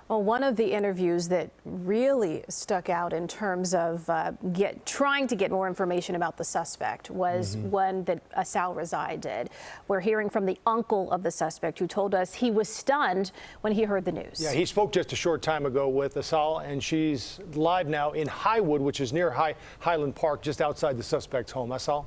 Well, one of the interviews that really stuck out in terms of trying to get more information about the suspect was one that Asal Rezaei did. We're hearing from the uncle of the suspect, who told us he was stunned when he heard the news. Yeah, he spoke just a short time ago with Asal, and she's live now in Highwood, which is near Highland Park, just outside the suspect's home. Asal?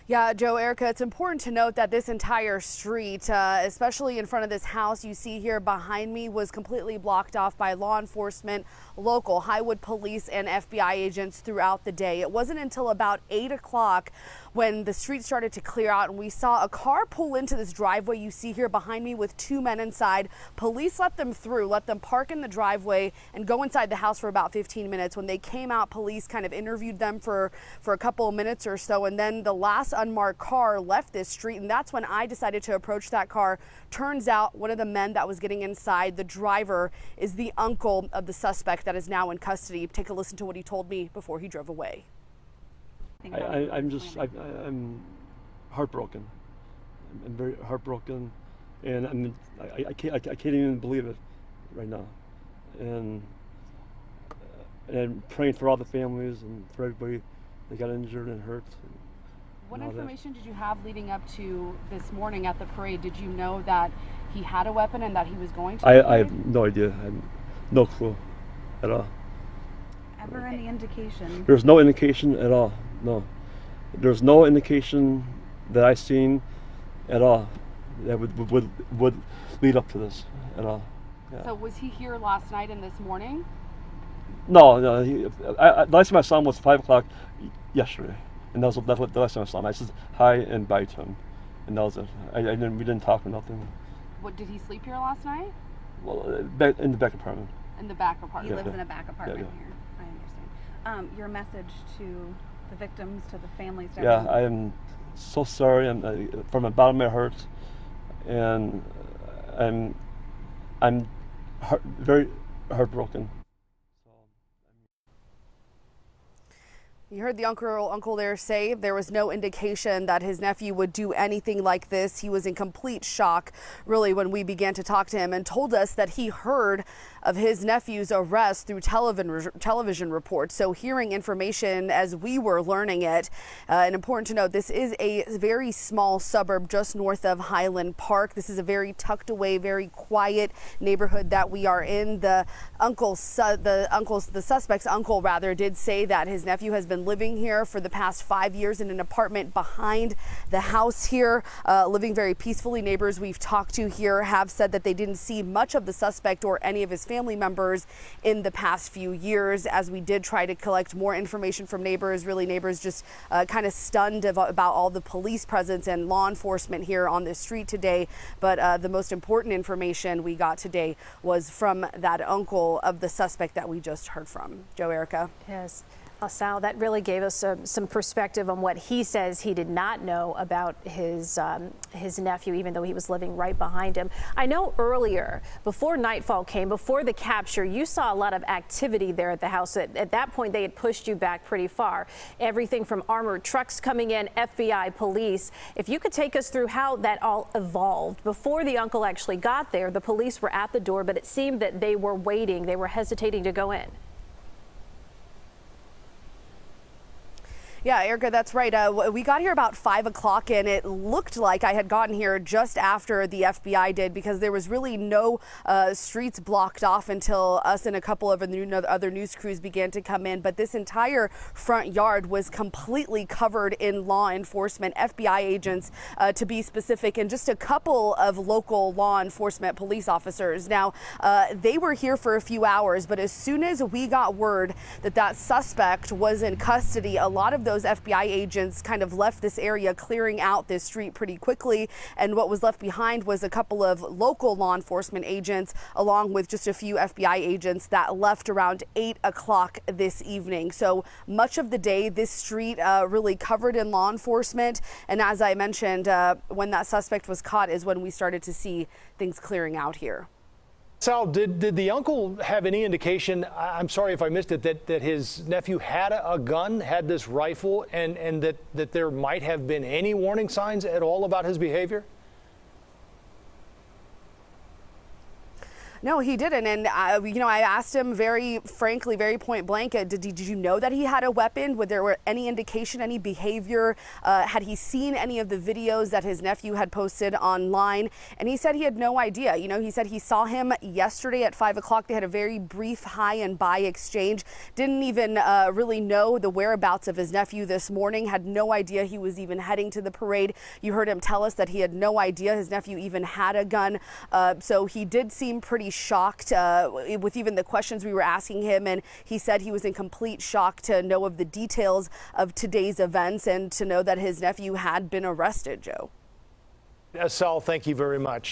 Yeah, Joe, Erica, it's important to note that this entire street, especially in front of this house you see here behind me, was completely blocked off by law enforcement, local Highwood police and FBI agents throughout the day. It wasn't until about 8 o'clock when the street started to clear out and we saw a car pull into this driveway you see here behind me with 2 men inside. Police let them through, let them park in the driveway and go inside the house for about 15 minutes. When they came out, police kind of interviewed them for a couple of minutes or so, and then the last unmarked car left this street, and that's when I decided to approach that car. Turns out one of the men that was getting inside, the driver, is the uncle of the suspect that is now in custody. Take a listen to what he told me before he drove away. I'm heartbroken. I'm very heartbroken, and I can't even believe it right now. And I'm praying for all the families and for everybody that got injured and hurt. What information did you have leading up to this morning at the parade? Did you know that he had a weapon and that he was going to? I have no idea. I have no clue at all. Ever any indication? There's no indication at all. No. There's no indication that I've seen at all that would lead up to this at all. Yeah. So was he here last night and this morning? No. The last time I saw him was 5 o'clock yesterday. And that was the last time I saw him. I said hi and bye to him, and that was it. We didn't talk or nothing. What, did he sleep here last night? Well, in the back apartment. In the back apartment. He lives in a back apartment here. I understand. Your message to the victims, to the families. To everyone. I am so sorry. I'm from the bottom of my heart, and I'm very heartbroken. You heard the uncle there say there was no indication that his nephew would do anything like this. He was in complete shock, really, when we began to talk to him, and told us that he heard of his nephew's arrest through television reports. So hearing information as we were learning it, and important to note, this is a very small suburb just north of Highland Park. This is a very tucked away, very quiet neighborhood that we are in. The suspect's uncle rather did say that his nephew has been living here for the past 5 years in an apartment behind the house here, living very peacefully. Neighbors we've talked to here have said that they didn't see much of the suspect or any of his family members in the past few years. As we did try to collect more information from neighbors, really neighbors just kind of stunned about all the police presence and law enforcement here on this street today. But the most important information we got today was from that uncle of the suspect that we just heard from. Joe, Erica. Yes. Asal, that really gave us some perspective on what he says he did not know about his nephew, even though he was living right behind him. I know earlier, before nightfall came, before the capture, you saw a lot of activity there at the house. At that point, they had pushed you back pretty far. Everything from armored trucks coming in, FBI, police. If you could take us through how that all evolved. Before the uncle actually got there, the police were at the door, but it seemed that they were waiting. They were hesitating to go in. Yeah, Erica, that's right. We got here about 5 o'clock, and it looked like I had gotten here just after the FBI did, because there was really no streets blocked off until us and a couple of other news crews began to come in. But this entire front yard was completely covered in law enforcement, FBI agents to be specific, and just a couple of local law enforcement police officers. Now, they were here for a few hours, but as soon as we got word that that suspect was in custody, a lot of those FBI agents kind of left this area, clearing out this street pretty quickly. And what was left behind was a couple of local law enforcement agents, along with just a few FBI agents that left around 8 o'clock this evening. So much of the day, this street really covered in law enforcement. And as I mentioned, when that suspect was caught is when we started to see things clearing out here. Sal, did the uncle have any indication, I'm sorry if I missed it, that his nephew had a gun, had this rifle, and that there might have been any warning signs at all about his behavior? No, he didn't. And, you know, I asked him very frankly, very point blank, did you know that he had a weapon? Would there were any indication, any behavior? Had he seen any of the videos that his nephew had posted online? And he said he had no idea. You know, he said he saw him yesterday at 5 o'clock. They had a very brief hi and bye exchange. Didn't even really know the whereabouts of his nephew this morning. Had no idea he was even heading to the parade. You heard him tell us that he had no idea his nephew even had a gun. So he did seem pretty shocked with even the questions we were asking him, and he said he was in complete shock to know of the details of today's events and to know that his nephew had been arrested, Joe. Asal, thank you very much.